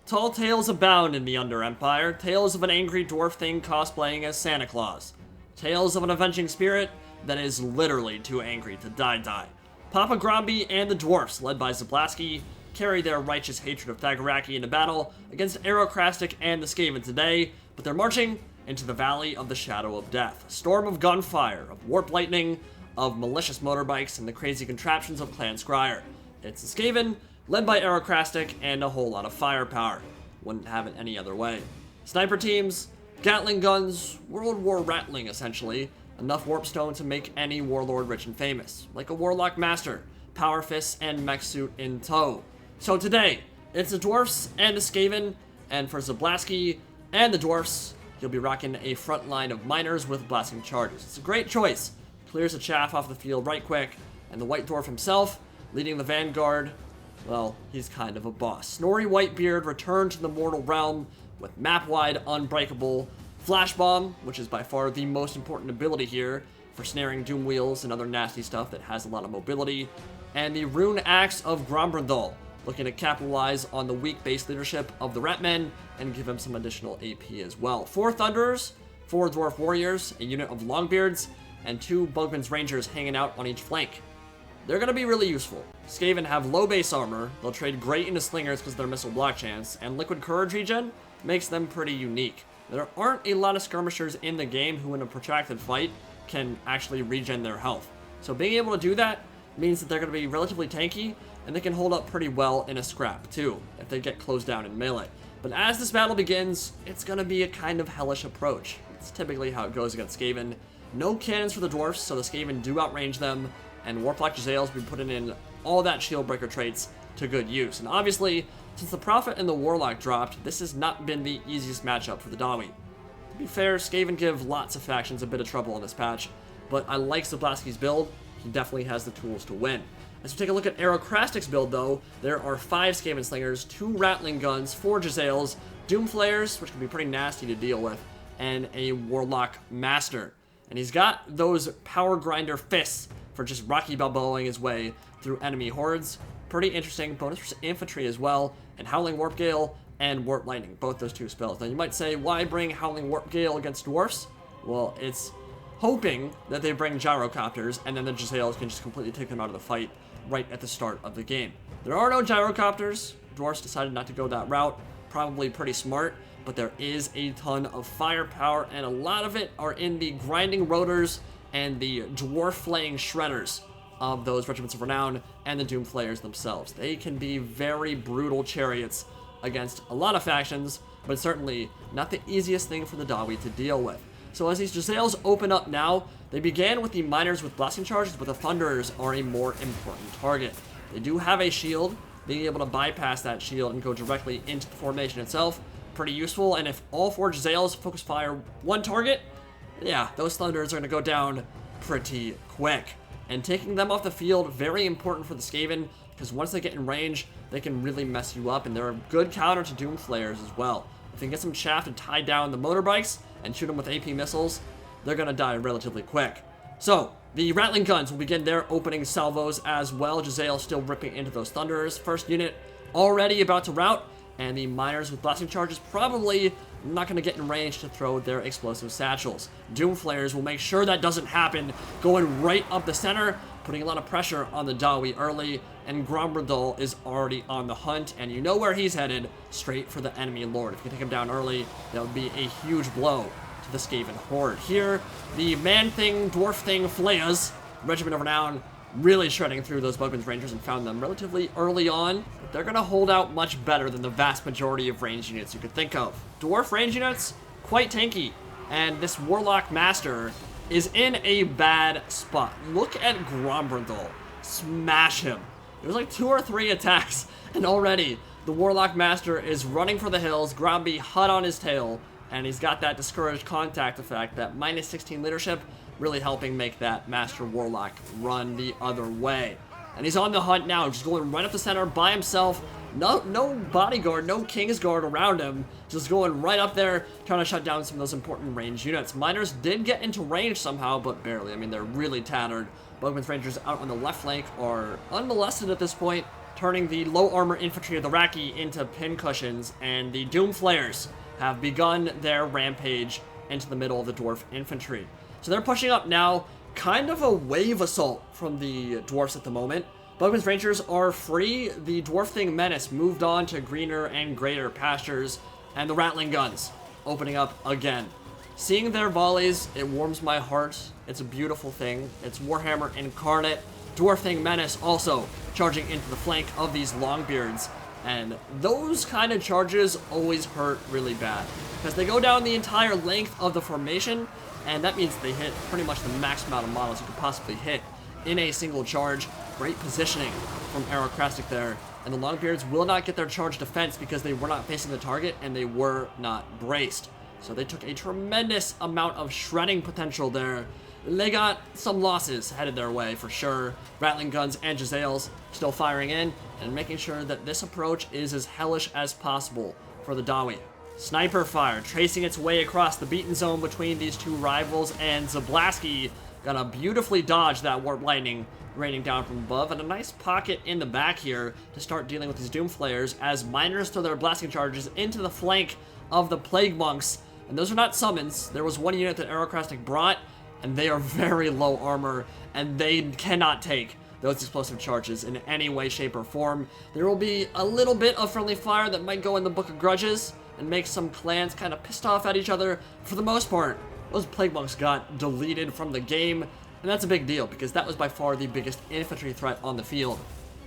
Tall tales abound in the Under Empire, tales of an angry dwarf thing cosplaying as Santa Claus. Tales of an avenging spirit that is literally too angry to die. Papa Gromby and the Dwarfs, led by Zablaski, carry their righteous hatred of Thagaraki into battle against Aerocrastic and the Skaven today, but they're marching into the Valley of the Shadow of Death. A storm of gunfire, of warp lightning, of malicious motorbikes, and the crazy contraptions of Clan Scryer. It's the Skaven, led by Aerocrastic, and a whole lot of firepower. Wouldn't have it any other way. Sniper teams, Gatling guns, World War Ratling essentially, enough warp stone to make any warlord rich and famous, like a Warlock Master, Power Fists, and Mech Suit in tow. So today, it's the Dwarfs and the Skaven, and for Zablaski and the Dwarfs, he'll be rocking a front line of miners with blasting charges. It's a great choice. Clears the chaff off the field right quick, and the White Dwarf himself, leading the vanguard, well, he's kind of a boss. Snorri Whitebeard returned to the mortal realm with map-wide unbreakable Flash Bomb, which is by far the most important ability here for snaring doom wheels and other nasty stuff that has a lot of mobility, and the Rune Axe of Grombrindal, looking to capitalize on the weak base leadership of the Ratmen and give him some additional AP as well. 4 Thunderers, 4 Dwarf Warriors, a unit of Longbeards, and 2 Bugman's Rangers hanging out on each flank. They're going to be really useful. Skaven have low base armor, they'll trade great into Slingers because of their missile block chance, and Liquid Courage regen makes them pretty unique. There aren't a lot of skirmishers in the game who in a protracted fight can actually regen their health. So being able to do that means that they're going to be relatively tanky, and they can hold up pretty well in a scrap too, if they get closed down in melee. But as this battle begins, it's going to be a kind of hellish approach. It's typically how it goes against Skaven. No cannons for the Dwarfs, so the Skaven do outrange them, and Warlock Jezzails will be putting in all that shield breaker traits to good use. And obviously, since the Prophet and the Warlock dropped, this has not been the easiest matchup for the Dawi. To be fair, Skaven give lots of factions a bit of trouble in this patch, but I like Zablaski's build. He definitely has the tools to win. As we take a look at Aerocrastic's build though, there are 5 Skaven Slingers, 2 Ratling Guns, 4 Jezzails, Doom Flayers, which can be pretty nasty to deal with, and a Warlock Master. And he's got those Power Grinder Fists for just Rocky Balboaing his way through enemy hordes. Pretty interesting. Bonus for infantry as well, and Howling Warp Gale and Warp Lightning, both those 2 spells. Now you might say, why bring Howling Warp Gale against Dwarfs? Well, it's hoping that they bring Gyrocopters, and then the Jezzails can just completely take them out of the fight right at the start of the game. There are no Gyrocopters. Dwarfs decided not to go that route. Probably pretty smart, but there is a ton of firepower, and a lot of it are in the Grinding Rotors and the Dwarf Flaying Shredders of those Regiments of Renown and the Doom Flayers themselves. They can be very brutal chariots against a lot of factions, but certainly not the easiest thing for the Dawi to deal with. So as these Jezzails open up now, they began with the Miners with blasting charges, but the Thunderers are a more important target. They do have a shield. Being able to bypass that shield and go directly into the formation itself, pretty useful. And if all 4 Jezzails focus fire one target, yeah, those Thunderers are going to go down pretty quick. And taking them off the field, very important for the Skaven, because once they get in range, they can really mess you up, and they're a good counter to Doom Flayers as well. If they can get some chaff to tie down the motorbikes and shoot them with AP missiles, they're going to die relatively quick. So, the Ratling Guns will begin their opening salvos as well. Jezzail still ripping into those Thunderers. First unit already about to rout, and the Miners with blasting charges probably not going to get in range to throw their explosive satchels. Doom Flayers will make sure that doesn't happen, going right up the center, putting a lot of pressure on the Dawi early, and Grombrindal is already on the hunt, and you know where he's headed, straight for the enemy lord. If you can take him down early, that would be a huge blow to the Skaven horde. Here, the Man-Thing, Dwarf-Thing Flayas, Regiment of Renown, really shredding through those Bugman's Rangers and found them relatively early on, but they're going to hold out much better than the vast majority of ranged units you could think of. Dwarf range units, quite tanky, and this Warlock Master is in a bad spot. Look at Grombrindal. Smash him. There's like 2 or 3 attacks, and already the Warlock Master is running for the hills, Gromby hot on his tail, and he's got that discouraged contact effect, that minus 16 leadership, really helping make that Master Warlock run the other way. And he's on the hunt now, just going right up the center by himself. No bodyguard, no Kingsguard around him. Just going right up there, trying to shut down some of those important range units. Miners did get into range somehow, but barely. I mean, they're really tattered. Bugman's Rangers out on the left flank are unmolested at this point. turning the low armor infantry of the Raki into pincushions, and the Doom Flayers have begun their rampage into the middle of the Dwarf infantry. So they're pushing up now, kind of a wave assault from the Dwarfs at the moment. Bugman's Rangers are free, the Dwarf-Thing menace moved on to greener and greater pastures, and the Ratling Guns opening up again. Seeing their volleys, it warms my heart. It's a beautiful thing. It's Warhammer incarnate. Dwarf-Thing menace also charging into the flank of these Longbeards, and those kind of charges always hurt really bad because they go down the entire length of the formation, and that means they hit pretty much the max amount of models you could possibly hit in a single charge. Great positioning from Aerocrastic there, and the Longbeards will not get their charge defense because they were not facing the target and they were not braced. So they took a tremendous amount of shredding potential there. They got some losses headed their way for sure. Ratling Guns and Jezzails still firing in and making sure that this approach is as hellish as possible for the Dawi. Sniper fire tracing its way across the beaten zone between these two rivals, and Zablaski gonna beautifully dodge that Warp Lightning raining down from above, and a nice pocket in the back here to start dealing with these Doom Flayers as miners throw their blasting charges into the flank of the Plague Monks. And those are not summons. There was one unit that Aerocrastic brought, and they are very low armor, and they cannot take those explosive charges in any way, shape, or form. There will be a little bit of friendly fire that might go in the Book of Grudges and make some clans kind of pissed off at each other. For the most part, those Plague Monks got deleted from the game, and that's a big deal because that was by far the biggest infantry threat on the field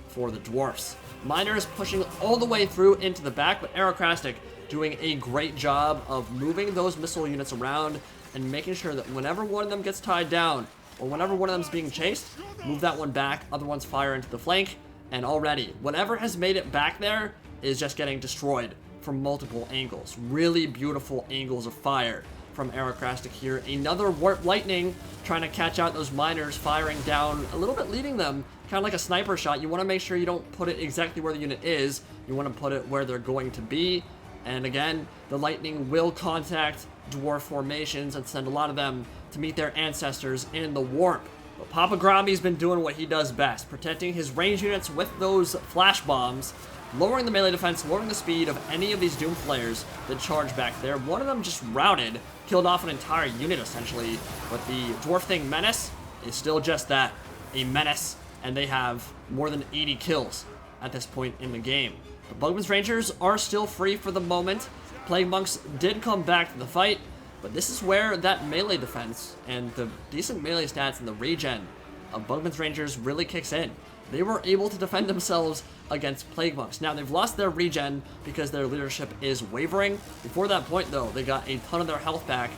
for the Dwarfs. Miners pushing all the way through into the back, but Aerocrastic doing a great job of moving those missile units around and making sure that whenever one of them gets tied down or whenever one of them is being chased, move that one back, other ones fire into the flank, and already whatever has made it back there is just getting destroyed from multiple angles. Really beautiful angles of fire from Aerocrastic here. Another Warp Lightning trying to catch out those miners, firing down a little bit, leading them kind of like a sniper shot. You want to make sure you don't put it exactly where the unit is. You want to put it where they're going to be. And again, the lightning will contact dwarf formations and send a lot of them to meet their ancestors in the warp. But Papa Gromby's been doing what he does best, protecting his range units with those flash bombs, lowering the melee defense, lowering the speed of any of these Doom Flayers that charge back there. One of them just routed, killed off an entire unit essentially, but the Dwarf-Thing menace is still just that, a menace, and they have more than 80 kills at this point in the game. The Bugman's Rangers are still free for the moment. Plague Monks did come back to the fight, but this is where that melee defense and the decent melee stats and the regen of Bugman's Rangers really kicks in. They were able to defend themselves against Plague Monks. Now, they've lost their regen because their leadership is wavering. Before that point, though, they got a ton of their health back.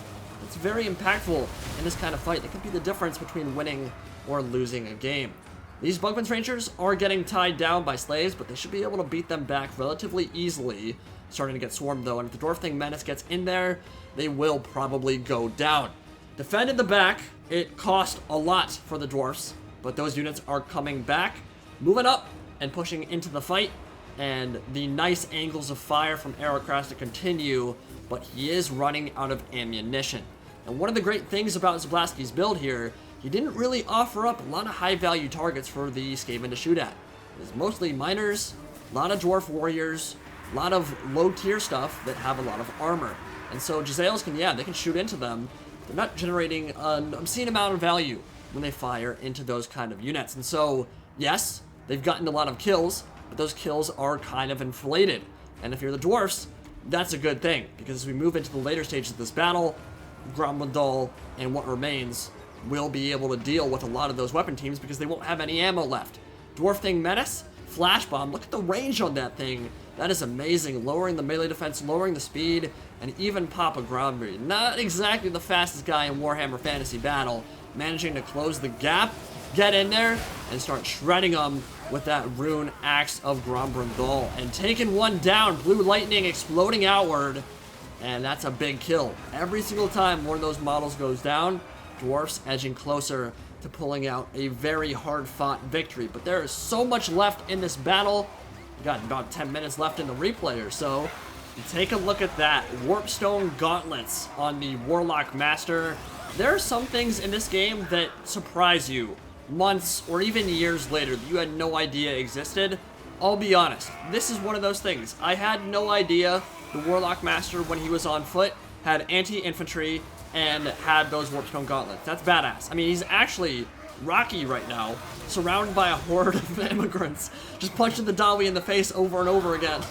It's very impactful in this kind of fight. It could be the difference between winning or losing a game. These Bugman's Rangers are getting tied down by slaves, but they should be able to beat them back relatively easily. Starting to get swarmed, though, and if the Dwarf-Thing menace gets in there, they will probably go down. Defended the back, it cost a lot for the Dwarfs, but those units are coming back, moving up and pushing into the fight, and the nice angles of fire from Aerocrastic continue, but he is running out of ammunition. And one of the great things about Zablaski's build here, he didn't really offer up a lot of high-value targets for the Skaven to shoot at. It's mostly miners, a lot of dwarf warriors, a lot of low-tier stuff that have a lot of armor. And so Jezzails can, they can shoot into them. They're not generating an obscene amount of value when they fire into those kind of units. And so, yes, they've gotten a lot of kills, but those kills are kind of inflated. And if you're the Dwarfs, that's a good thing, because as we move into the later stages of this battle, Grombrindal and what remains will be able to deal with a lot of those weapon teams because they won't have any ammo left. Dwarf-Thing menace, flash bomb, look at the range on that thing. That is amazing, lowering the melee defense, lowering the speed, and even Papa Gromby, not exactly the fastest guy in Warhammer Fantasy Battle, managing to close the gap, get in there, and start shredding them with that rune axe of Grombrindal. And taking one down, blue lightning exploding outward, and that's a big kill. Every single time one of those models goes down, Dwarfs edging closer to pulling out a very hard-fought victory. But there is so much left in this battle. We got about 10 minutes left in the replay or so. Take a look at that. Warpstone gauntlets on the Warlock Master. There are some things in this game that surprise you months or even years later that you had no idea existed. I'll be honest, this is one of those things. I had no idea the Warlock Master, when he was on foot, had anti-infantry and had those Warpstone gauntlets. That's badass. I mean, he's actually Rocky right now, surrounded by a horde of immigrants, just punching the Dawi in the face over and over again.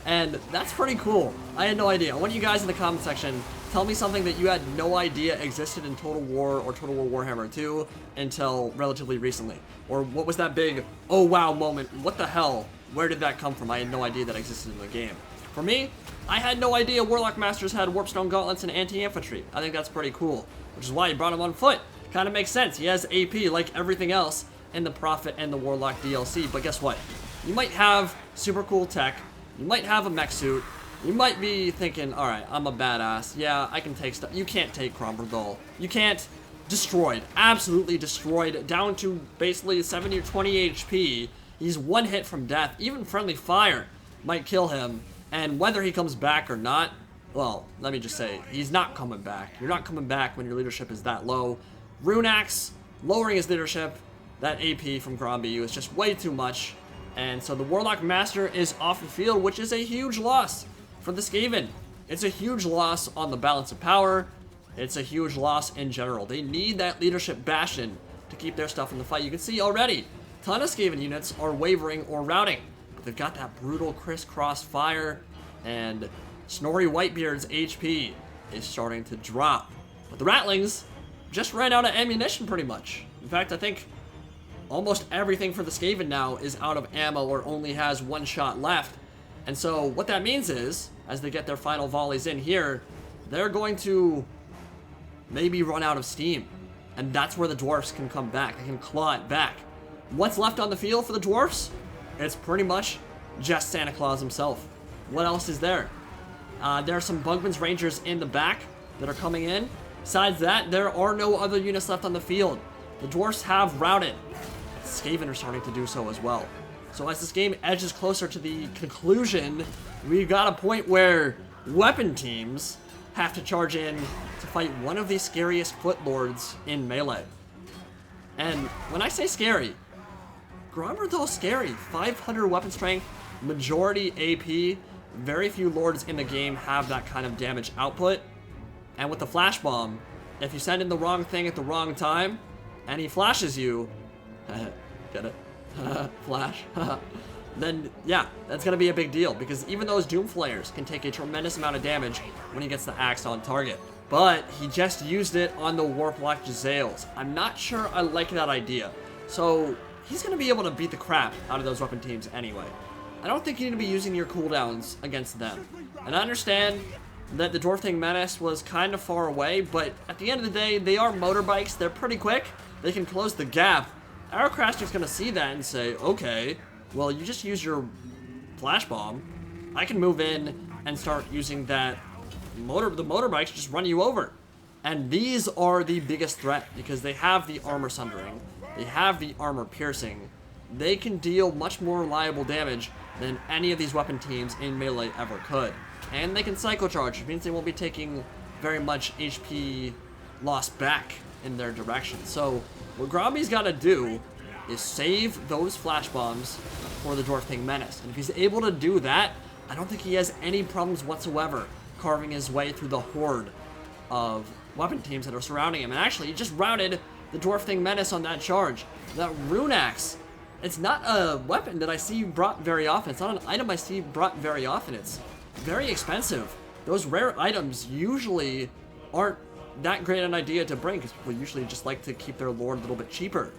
And that's pretty cool. I had no idea. I want you guys in the comment section, tell me something that you had no idea existed in Total War or Total War Warhammer 2 until relatively recently. Or what was that big, oh wow moment, what the hell? Where did that come from? I had no idea that existed in the game. For me, I had no idea Warlock Masters had Warpstone gauntlets and anti-infantry. I think that's pretty cool, which is why he brought him on foot. Kind of makes sense. He has AP like everything else in the Prophet and the Warlock DLC, but guess what? You might have super cool tech, you might have a mech suit, you might be thinking, alright, I'm a badass, yeah, I can take stuff. You can't take Grombrindal. You can't. Destroyed. Absolutely destroyed, down to basically 70 or 20 HP. He's one hit from death. Even friendly fire might kill him, and whether he comes back or not, well, let me just say, he's not coming back. You're not coming back when your leadership is that low. Runax, lowering his leadership, that AP from Gromby is just way too much. And so the Warlock Master is off the field, which is a huge loss for the Skaven. It's a huge loss on the balance of power. It's a huge loss in general. They need that leadership bastion to keep their stuff in the fight. You can see already, a ton of Skaven units are wavering or routing. But they've got that brutal crisscross fire, and Snorri Whitebeard's HP is starting to drop. But the Ratlings just ran out of ammunition pretty much. In fact, I think almost everything for the Skaven now is out of ammo or only has one shot left. And so what that means is, as they get their final volleys in here, they're going to maybe run out of steam. And that's where the Dwarfs can come back. They can claw it back. What's left on the field for the Dwarfs? It's pretty much just Santa Claus himself. What else is there? There are some Bugman's Rangers in the back that are coming in. Besides that, there are no other units left on the field. The Dwarfs have routed. The Skaven are starting to do so as well. So as this game edges closer to the conclusion, we've got a point where weapon teams have to charge in to fight one of the scariest foot lords in Melee. And when I say scary, Grombrindal's scary. 500 weapon strength, majority AP. Very few lords in the game have that kind of damage output. And with the flash bomb, if you send in the wrong thing at the wrong time, and he flashes you, get it? Flash. Then yeah, that's gonna be a big deal, because even those Doom Flayers can take a tremendous amount of damage when he gets the axe on target. But he just used it on the Warlock Jezzails. I'm not sure I like that idea. So he's gonna be able to beat the crap out of those weapon teams anyway. I don't think you need to be using your cooldowns against them. And I understand that the Dwarf-Thing Menace was kind of far away, but at the end of the day, they are motorbikes, they're pretty quick, they can close the gap. Arrowcraster's gonna see that and say, okay, well, you just use your flash bomb, I can move in and start using that the motorbikes just run you over. And these are the biggest threat, because they have the armor sundering, they have the armor piercing, they can deal much more reliable damage than any of these weapon teams in Melee ever could. And they can cycle charge, which means they won't be taking very much HP loss back in their direction. So what Gromby's got to do is save those flash bombs for the Dwarf-Thing Menace. And if he's able to do that, I don't think he has any problems whatsoever carving his way through the horde of weapon teams that are surrounding him. And actually, he just routed the Dwarf-Thing Menace on that charge. That Rune Axe, it's not a weapon that I see brought very often. It's not an item I see brought very often. It's very expensive. Those rare items usually aren't that great an idea to bring, because people usually just like to keep their lord a little bit cheaper.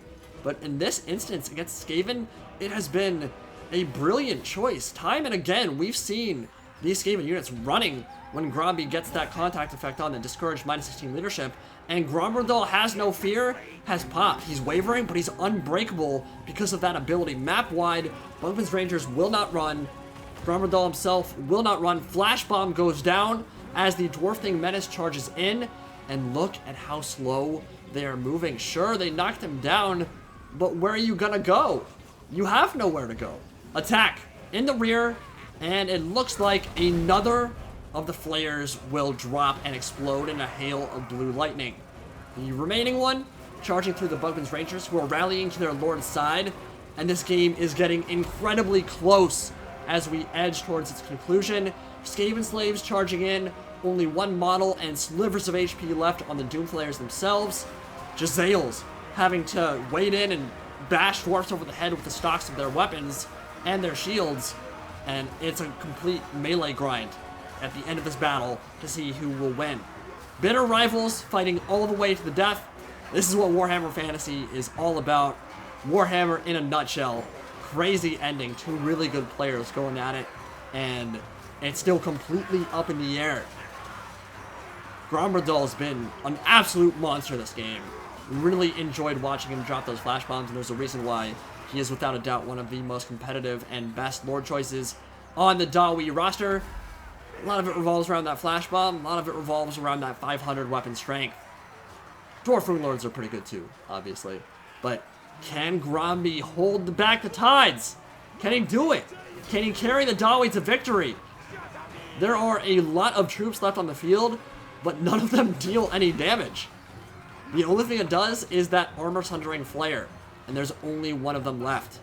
But in this instance, against Skaven, it has been a brilliant choice. Time and again, we've seen these Skaven units running when Gromby gets that contact effect on the discouraged -16 leadership, and Grombrindal has no fear, has popped. He's wavering, but he's unbreakable because of that ability. Map-wide, Bugman's Rangers will not run. Grombrindal himself will not run. Flash Bomb goes down as the Dwarf-Thing Menace charges in, and look at how slow they are moving. Sure, they knocked him down, but where are you gonna go? You have nowhere to go. Attack in the rear, and it looks like another of the flares will drop and explode in a hail of blue lightning. The remaining one, charging through the Bugman's Rangers, who are rallying to their lord's side, and this game is getting incredibly close as we edge towards its conclusion. Skaven slaves charging in, only one model and slivers of HP left on the Doomflayers themselves. Jezzails having to wade in and bash dwarfs over the head with the stocks of their weapons and their shields, and it's a complete melee grind at the end of this battle to see who will win. Bitter rivals fighting all the way to the death. This is what Warhammer Fantasy is all about. Warhammer in a nutshell. Crazy ending, two really good players going at it, and it's still completely up in the air. Grombrindal's been an absolute monster this game. Really enjoyed watching him drop those flash bombs, and there's a reason why he is without a doubt one of the most competitive and best lord choices on the Dawi roster. A lot of it revolves around that flash bomb, a lot of it revolves around that 500 weapon strength. Dwarf Rune Lords are pretty good too, obviously. But can Gromby hold back the tides? Can he do it? Can he carry the Dawi to victory? There are a lot of troops left on the field, but none of them deal any damage. The only thing it does is that armor-sundering flare, and there's only one of them left.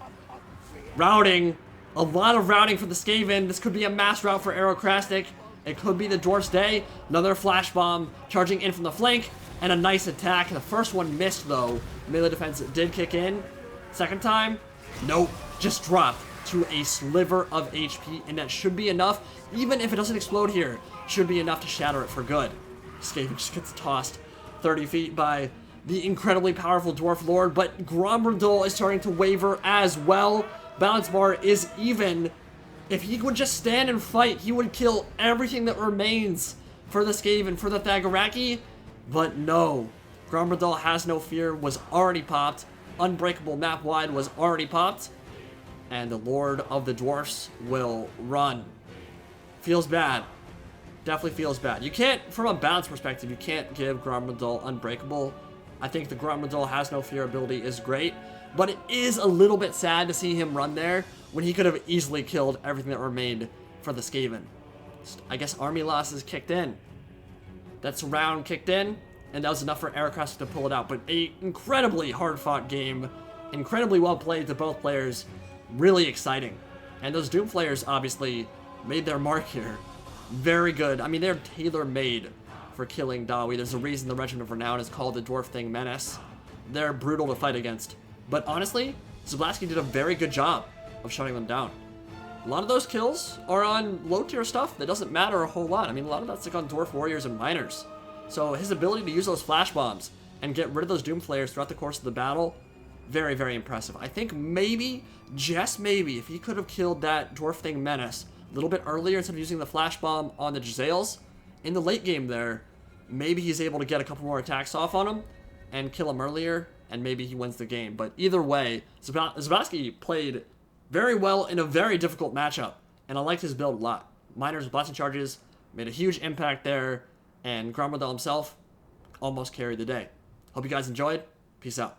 Routing. A lot of routing for the Skaven. This could be a mass rout for Aerocrastic. It could be the Dwarf's Day. Another flash bomb charging in from the flank, and a nice attack. The first one missed, though. Melee defense did kick in. Second time, nope. Just dropped to a sliver of HP, and that should be enough. Even if it doesn't explode here, should be enough to shatter it for good. Skaven just gets tossed 30 feet by the incredibly powerful Dwarf Lord, but Grombrindal is starting to waver as well. Balance bar is even. If he would just stand and fight, he would kill everything that remains for the Skaven, for the Thagaraki. But no. Grombrindal has no fear, was already popped. Unbreakable map wide was already popped. And the Lord of the Dwarfs will run. Feels bad. Definitely feels bad. You can't, from a balance perspective, you can't give Grombrindal Unbreakable. I think the Grombrindal has no fear ability is great. But it is a little bit sad to see him run there when he could have easily killed everything that remained for the Skaven. I guess army losses kicked in. That's round kicked in, and that was enough for Aerocrastic to pull it out. But a incredibly hard-fought game, incredibly well played to both players, really exciting. And those Doomflayers obviously made their mark here. Very good. I mean, they're tailor-made for killing Dawi. There's a reason the Regiment of Renown is called the Dwarf-Thing Menace. They're brutal to fight against. But honestly, Zablaski did a very good job of shutting them down. A lot of those kills are on low-tier stuff that doesn't matter a whole lot. I mean, a lot of that's like on Dwarf Warriors and Miners. So his ability to use those flash bombs and get rid of those Doomflayers throughout the course of the battle, very, very impressive. I think maybe, just maybe, if he could have killed that Dwarf-Thing Menace a little bit earlier instead of using the flash bomb on the Jezzails, in the late game there, maybe he's able to get a couple more attacks off on him and kill him earlier, and maybe he wins the game. But either way, Zabowski played very well in a very difficult matchup, and I liked his build a lot. Miners with blasting charges made a huge impact there, and Grombrindal himself almost carried the day. Hope you guys enjoyed. Peace out.